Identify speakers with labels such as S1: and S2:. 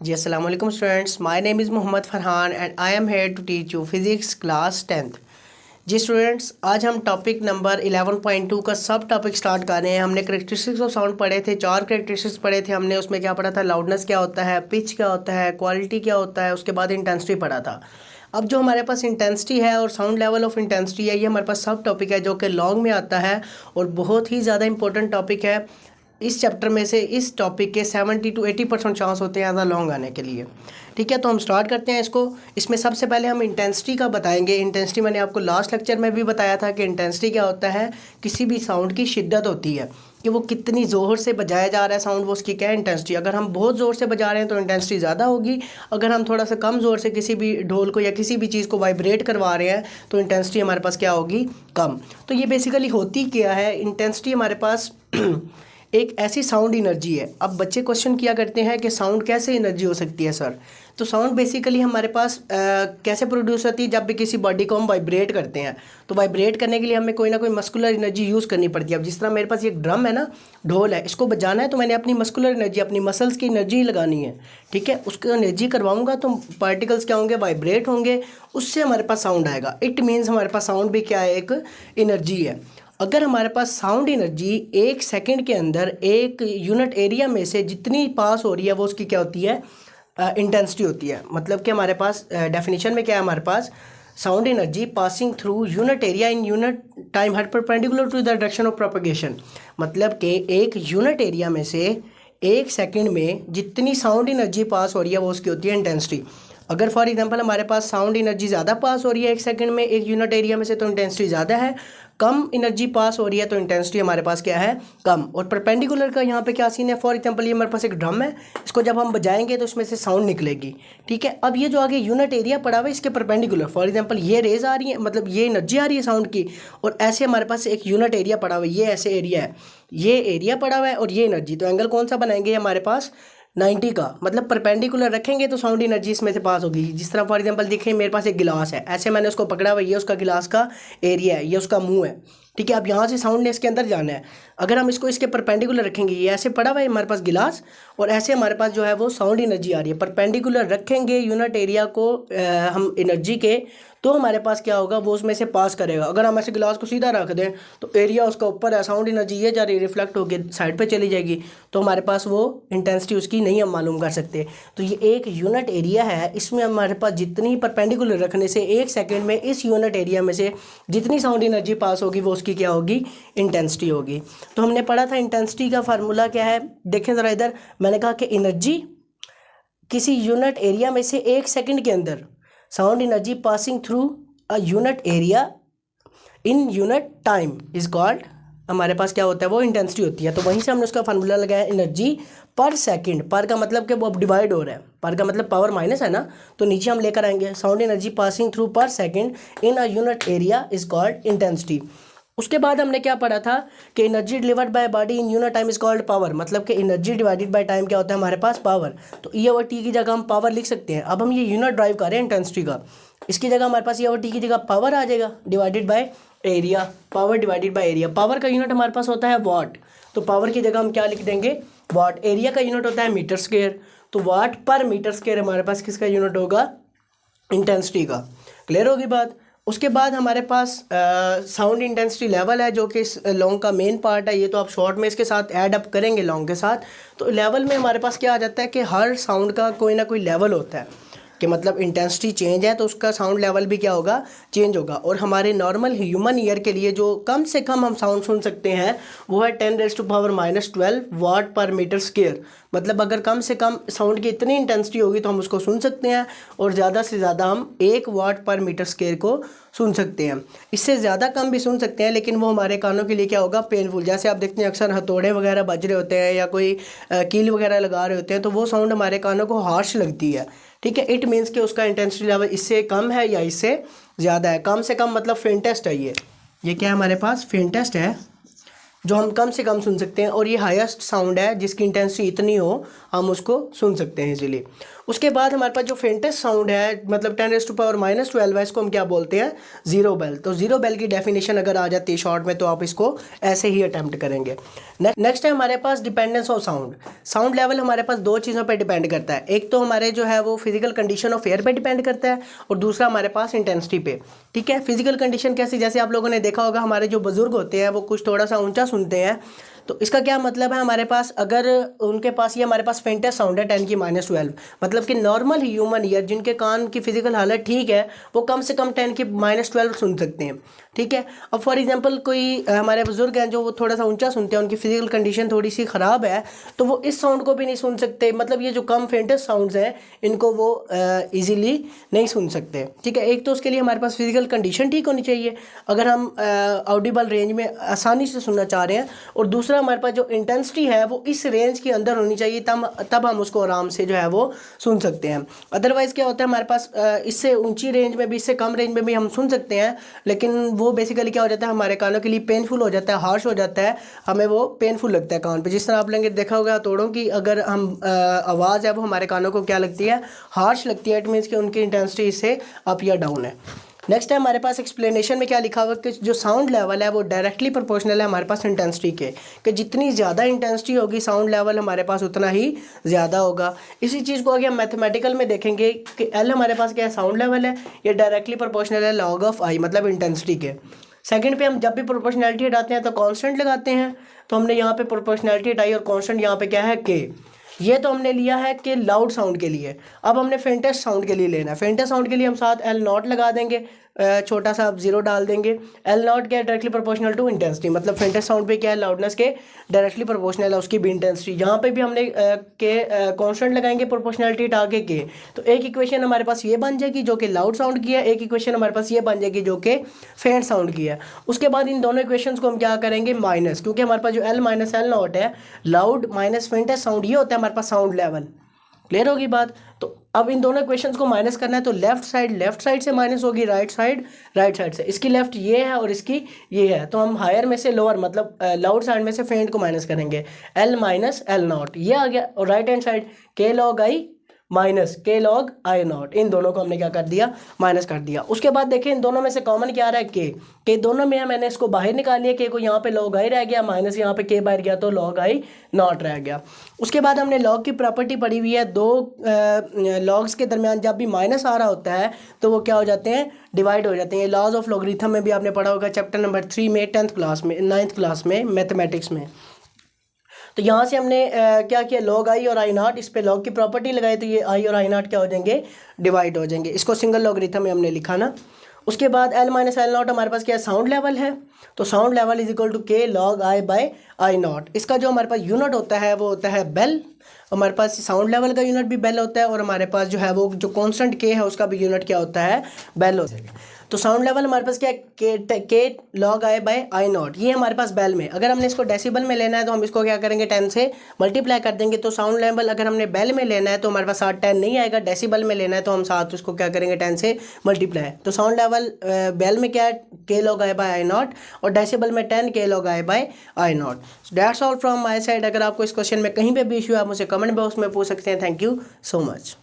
S1: जी अस्सलाम वालेकुम students, my name is Mohammad Farhan and I am here to teach you physics class 10th। जी students, आज हम टॉपिक नंबर 11.2 का सब टॉपिक स्टार्ट कर रहे हैं। हमने करेक्टरिस्टिक्स ऑफ साउंड पढ़े थे, 4 करेक्टरिस्टिक्स पढ़े थे हमने। उसमें क्या पढ़ा था? लाउडनेस क्या होता है, पिच क्या होता है, क्वालिटी क्या होता है, उसके बाद इंटेंसिटी पढ़ा था। अब जो हमारे पास इंटेंसिटी है और साउंड लेवल ऑफ इंटेंसिटी है, ये हमारे पास सब टॉपिक है जो कि लॉन्ग में आता है और बहुत ही ज़्यादा इंपॉर्टेंट टॉपिक है। इस चैप्टर में से इस टॉपिक के 70 to 80% चांस होते हैं एज अ लॉन्ग आने के लिए। ठीक है, तो हम स्टार्ट करते हैं इसको। इसमें सबसे पहले हम इंटेंसिटी का बताएंगे। इंटेंसिटी मैंने आपको लास्ट लेक्चर में भी बताया था कि इंटेंसिटी क्या होता है। किसी भी साउंड की शिद्दत होती है कि वो कितनी ज़ोर से बजाया जा रहा है साउंड, वो उसकी क्या है, इंटेंसिटी। अगर हम बहुत ज़ोर से बजा रहे हैं तो इंटेंसिटी ज़्यादा होगी। अगर हम थोड़ा सा कम ज़ोर से किसी भी ढोल को या किसी भी चीज़ को वाइब्रेट करवा रहे हैं तो इंटेंसिटी हमारे पास क्या होगी, कम। तो ये बेसिकली होती क्या है इंटेंसिटी हमारे पास एक ऐसी साउंड एनर्जी है। अब बच्चे क्वेश्चन किया करते हैं कि साउंड कैसे एनर्जी हो सकती है सर। तो साउंड बेसिकली हमारे पास कैसे प्रोड्यूस होती है? जब भी किसी बॉडी को हम वाइब्रेट करते हैं तो वाइब्रेट करने के लिए हमें कोई ना कोई मस्कुलर एनर्जी यूज़ करनी पड़ती है। अब जिस तरह मेरे पास एक ड्रम है ना, ढोल है, इसको बजाना है तो मैंने अपनी मस्कुलर एनर्जी, अपनी मसल्स की एनर्जी लगानी है। ठीक है, उसको एनर्जी करवाऊंगा तो पार्टिकल्स क्या होंगे, वाइब्रेट होंगे, उससे हमारे पास साउंड आएगा। इट मीन्स हमारे पास साउंड भी क्या है, एक एनर्जी है। अगर हमारे पास साउंड एनर्जी 1 सेकंड के अंदर एक यूनिट एरिया में से जितनी पास हो रही है वो उसकी क्या होती है, इंटेंसिटी होती है। मतलब कि हमारे पास डेफिनेशन में क्या है, हमारे पास sound energy passing through unit area in unit time हर perpendicular to the direction of propagation. मतलब कि एक यूनिट एरिया में से 1 सेकंड में जितनी साउंड एनर्जी पास हो रही है वो उसकी होती है इंटेंसिटी। अगर फॉर एग्जांपल हमारे पास साउंड एनर्जी ज़्यादा पास हो रही है 1 सेकंड में एक यूनिट एरिया में से तो इंटेंसिटी ज़्यादा है। कम एनर्जी पास हो रही है तो इंटेंसिटी हमारे पास क्या है, कम। और परपेंडिकुलर का यहाँ पे क्या सीन है? फॉर एग्जांपल ये हमारे पास एक ड्रम है, इसको जब हम बजाएंगे तो इसमें से साउंड निकलेगी। ठीक है, अब ये जो आगे यूनिट एरिया पड़ा हुआ है इसके परपेंडिकुलर, फॉर एग्जांपल ये रेज आ रही है, मतलब ये एनर्जी आ रही है साउंड की, और ऐसे हमारे पास एक यूनिट एरिया पड़ा हुआ है, ये ऐसे एरिया है, ये एरिया पड़ा हुआ है और ये एनर्जी। तो एंगल कौन सा बनाएंगे हमारे पास? 90 का। मतलब परपेंडिकुलर रखेंगे तो साउंड एनर्जी इसमें से पास होगी। जिस तरह फॉर एग्जांपल देखिए मेरे पास एक गिलास है, ऐसे मैंने उसको पकड़ा हुआ है, ये उसका गिलास का एरिया है, ये उसका मुंह है। ठीक है, अब यहाँ से साउंड ने इसके अंदर जाना है। अगर हम इसको इसके परपेंडिकुलर रखेंगे, ये ऐसे पड़ा हुआ है हमारे पास गिलास, और ऐसे हमारे पास जो है वो साउंड एनर्जी आ रही है। परपेंडिकुलर रखेंगे यूनिट एरिया को हम एनर्जी के, तो हमारे पास क्या होगा, वो उसमें से पास करेगा। अगर हम ऐसे गिलास को सीधा रख दें तो एरिया उसका ऊपर है, साउंड एनर्जी ये जा रही है, रिफ्लेक्ट होकर साइड पे चली जाएगी, तो हमारे पास वो इंटेंसिटी उसकी नहीं हम मालूम कर सकते। तो ये एक यूनिट एरिया है, इसमें हमारे पास जितनी परपेंडिकुलर रखने से 1 सेकंड में इस यूनिट एरिया में से जितनी साउंड एनर्जी पास होगी वो उसकी क्या होगी, इंटेंसिटी होगी। तो हमने पढ़ा था इंटेंसिटी का फार्मूला क्या है। देखें ज़रा इधर, मैंने कहा कि एनर्जी किसी यूनिट एरिया में से 1 सेकंड के अंदर sound energy passing through a unit area in unit time is called, हमारे पास क्या होता है, वो इंटेंसिटी होती है। तो वहीं से हमने उसका फार्मूला लगाया एनर्जी पर सेकंड। पर का मतलब कि वो अब डिवाइड हो रहा है, पर का मतलब पावर माइनस है ना, तो नीचे हम लेकर आएंगे साउंड एनर्जी पासिंग थ्रू पर second in a unit area is called intensity. उसके बाद हमने क्या पढ़ा था कि energy delivered by body in unit time is called power. मतलब कि एनर्जी डिवाइडेड बाय टाइम क्या होता है हमारे पास, पावर। तो ई ओवर टी की जगह हम पावर लिख सकते हैं। अब हम ये यूनिट ड्राइव कर रहे हैं इंटेंसिटी का, इसकी जगह हमारे पास ई ओवर टी की जगह पावर आ जाएगा divided by area. Power divided by area, power का यूनिट हमारे पास होता है वाट, तो पावर की जगह हम क्या लिख देंगे, वाट। एरिया का यूनिट होता है मीटर स्क्वायर, तो वाट पर मीटर स्क्वायर हमारे पास किसका यूनिट होगा, इंटेंसिटी का। क्लियर होगी बात। उसके बाद हमारे पास साउंड इंटेंसिटी लेवल है जो कि इस लॉन्ग का मेन पार्ट है। ये तो आप शॉर्ट में इसके साथ ऐड अप करेंगे लॉन्ग के साथ। तो लेवल में हमारे पास क्या आ जाता है कि हर साउंड का कोई ना कोई लेवल होता है, कि मतलब इंटेंसिटी चेंज है तो उसका साउंड लेवल भी क्या होगा, चेंज होगा। और हमारे नॉर्मल ह्यूमन ईयर के लिए जो कम से कम हम साउंड सुन सकते हैं वो है 10⁻⁻12 वाट पर मीटर स्क्वायर। मतलब अगर कम से कम साउंड की इतनी इंटेंसिटी होगी तो हम उसको सुन सकते हैं, और ज़्यादा से ज़्यादा हम 1 वाट पर मीटर स्क्वायर को सुन सकते हैं। इससे ज़्यादा कम भी सुन सकते हैं, लेकिन वो हमारे कानों के लिए क्या होगा, पेनफुल। जैसे आप देखते हैं अक्सर हथौड़े वगैरह बज रहे होते हैं या कोई कील वगैरह लगा रहे होते हैं, तो वो साउंड हमारे कानों को हार्श लगती है। ठीक है, इट मीन्स कि उसका इंटेंसिटी लेवल इससे कम है या इससे ज़्यादा है। कम से कम मतलब फेंटेस्ट है ये क्या है हमारे पास, फेंटेस्ट है, जो हम कम से कम सुन सकते हैं। और ये हाईएस्ट साउंड है जिसकी इंटेंसिटी इतनी हो हम उसको सुन सकते हैं इजीली। उसके बाद हमारे पास जो फेंटेस्ट साउंड है मतलब 10⁻⁻12 है, इसको हम क्या बोलते हैं, ज़ीरो बेल। तो ज़ीरो बेल की डेफिनेशन अगर आ जाती है शॉर्ट में तो आप इसको ऐसे ही अटैम्प्ट करेंगे। नेक्स्ट है हमारे पास dependence of sound. Sound level हमारे पास दो चीज़ों पर डिपेंड करता है, एक तो हमारे जो है वो फिजिकल कंडीशन ऑफ एयर पे डिपेंड करता है और दूसरा हमारे पास इंटेंसिटी पे। ठीक है, फिजिकल कंडीशन कैसी, जैसे आप लोगों ने देखा होगा हमारे जो बुजुर्ग होते हैं वो कुछ थोड़ा सा ऊंचा सुनते हैं, तो इसका क्या मतलब है, हमारे पास अगर उनके पास ये हमारे पास फेंटेस्ट साउंड है 10⁻⁻12, मतलब कि नॉर्मल ह्यूमन ईयर जिनके कान की फिजिकल हालत ठीक है वो कम से कम 10⁻12 सुन सकते हैं। ठीक है, अब फॉर एग्जांपल कोई हमारे बुजुर्ग हैं जो वो थोड़ा सा ऊंचा सुनते हैं, उनकी फिजिकल कंडीशन थोड़ी सी ख़राब है, तो वो इस साउंड को भी नहीं सुन सकते, मतलब ये जो कम फेंटेस्ट साउंड्स हैं इनको वो इजीली नहीं सुन सकते। ठीक है, एक तो उसके लिए हमारे पास फिजिकल कंडीशन ठीक होनी चाहिए अगर हम ऑडिबल रेंज में आसानी से सुनना चाह रहे हैं, और दूसरा हमारे पास जो इंटेंसिटी है वो इस रेंज के अंदर होनी चाहिए, तब हम उसको आराम से जो है वो सुन सकते हैं। अदरवाइज़ क्या होता है हमारे पास इससे ऊंची रेंज में भी इससे कम रेंज में भी हम सुन सकते हैं, लेकिन वो बेसिकली क्या हो जाता है हमारे कानों के लिए पेनफुल हो जाता है, हार्श हो जाता है, हमें वो पेनफुल लगता है कान पे। जिस तरह आप लोगों ने देखा होगा हथौड़ों की अगर हम आवाज़ है वो हमारे कानों को क्या लगती है, हार्श लगती है, इट मीन्स कि उनकी इंटेंसिटी इससे अप या डाउन है। नेक्स्ट है हमारे पास एक्सप्लेनेशन में क्या लिखा हुआ कि जो साउंड लेवल है वो डायरेक्टली प्रोपोर्शनल है हमारे पास इंटेंसिटी के, कि जितनी ज़्यादा इंटेंसिटी होगी साउंड लेवल हमारे पास उतना ही ज़्यादा होगा। इसी चीज़ को अगर हम मैथमेटिकल में देखेंगे कि एल हमारे पास क्या है, साउंड लेवल है, ये डायरेक्टली प्रोपोर्शनल है लॉग ऑफ आई मतलब इंटेंसिटी के। सेकंड पे हम जब भी प्रोपोर्शनैलिटी हटाते हैं तो कांस्टेंट लगाते हैं, तो हमने यहाँ पे प्रोपोर्शनैलिटी हटाई और कांस्टेंट यहाँ पे क्या है के। ये तो हमने लिया है कि लाउड साउंड के लिए। अब हमने फेंटेस्ट साउंड के लिए लेना है, फेंटेस्ट साउंड के लिए हम साथ एल नॉट लगा देंगे, छोटा सा जीरो डाल देंगे। एल नॉट क्या है, डायरेक्टली प्रोपोर्शनल टू इंटेंसिटी, मतलब फेंटेस्ट साउंड पे क्या है, लाउडनेस के डायरेक्टली प्रोपोर्शनल है उसकी भी इंटेंसिटी। यहाँ पे भी हमने के कांस्टेंट लगाएंगे प्रोपोर्शनलिटी हटा के। तो एक इक्वेशन हमारे पास ये बन जाएगी जो कि लाउड साउंड की है, एक इक्वेशन हमारे पास ये बन जाएगी जो कि फेंट साउंड की है। उसके बाद इन दोनों इक्वेशंस को हम क्या करेंगे, माइनस, क्योंकि हमारे पास जो एल माइनस एल नॉट है, लाउड माइनस फेंटेस्ट साउंड, ये होता है हमारे पास साउंड लेवल। क्लियर होगी बात। तो अब इन दोनों इक्वेशंस को माइनस करना है, तो लेफ्ट साइड से माइनस होगी, राइट साइड से। इसकी लेफ्ट ये है और इसकी ये है, तो हम हायर में से लोअर मतलब लाउड साइड में से फेंट को माइनस करेंगे, एल माइनस एल नॉट ये आ गया, और राइट हैंड साइड के लॉग आई माइनस के लॉग आई नॉट, इन दोनों को हमने क्या कर दिया, माइनस कर दिया। उसके बाद देखें इन दोनों में से कॉमन क्या आ रहा है, के दोनों में है, मैंने इसको बाहर निकाल लिया, के को यहाँ पे लॉग आई रह गया, माइनस यहाँ पे के बाहर गया तो लॉग आई नॉट रह गया। उसके बाद हमने लॉग की प्रॉपर्टी पढ़ी हुई है, दो लॉग्स के दरमियान जब भी माइनस आ रहा होता है तो वो क्या हो जाते हैं, डिवाइड हो जाते हैं। लॉज ऑफ लॉगरिथम में भी आपने पढ़ा होगा चैप्टर नंबर 3 में, 10th क्लास में, 9th क्लास में मैथमेटिक्स में। तो यहाँ से हमने क्या किया, लॉग आई और आई नॉट, इस पे लॉग की प्रॉपर्टी लगाई, तो ये आई और आई नॉट क्या हो जाएंगे, डिवाइड हो जाएंगे। इसको सिंगल लॉगरिथम में हमने लिखा ना। उसके बाद एल माइनस एल नॉट हमारे पास क्या है, साउंड लेवल है, तो sound level is equal to K log I by I naught. इसका जो हमारे पास यूनिट होता है वो होता है बेल, हमारे पास साउंड लेवल का यूनिट भी बेल होता है, और हमारे पास जो है वो जो कांस्टेंट के है उसका भी यूनिट क्या होता है, बेल होता है। तो साउंड लेवल हमारे पास क्या है, के log I by I naught, ये हमारे पास बेल में। अगर हमने इसको डेसिबल में लेना है तो हम इसको क्या करेंगे, 10 से मल्टीप्लाई कर देंगे। तो साउंड लेवल अगर हमने बेल में लेना है तो हमारे पास साथ 10 नहीं आएगा, डेसिबल में लेना है तो हम साथ उसको क्या करेंगे, 10 से मल्टीप्लाई। तो साउंड लेवल बेल में क्या है, के log I by I naught, और डेसिबल में 10 के log I by I naught. That's all from my side. अगर आपको इस क्वेश्चन में कहीं पे भी इशू है आप मुझे कमेंट बॉक्स में पूछ सकते हैं। Thank you so much.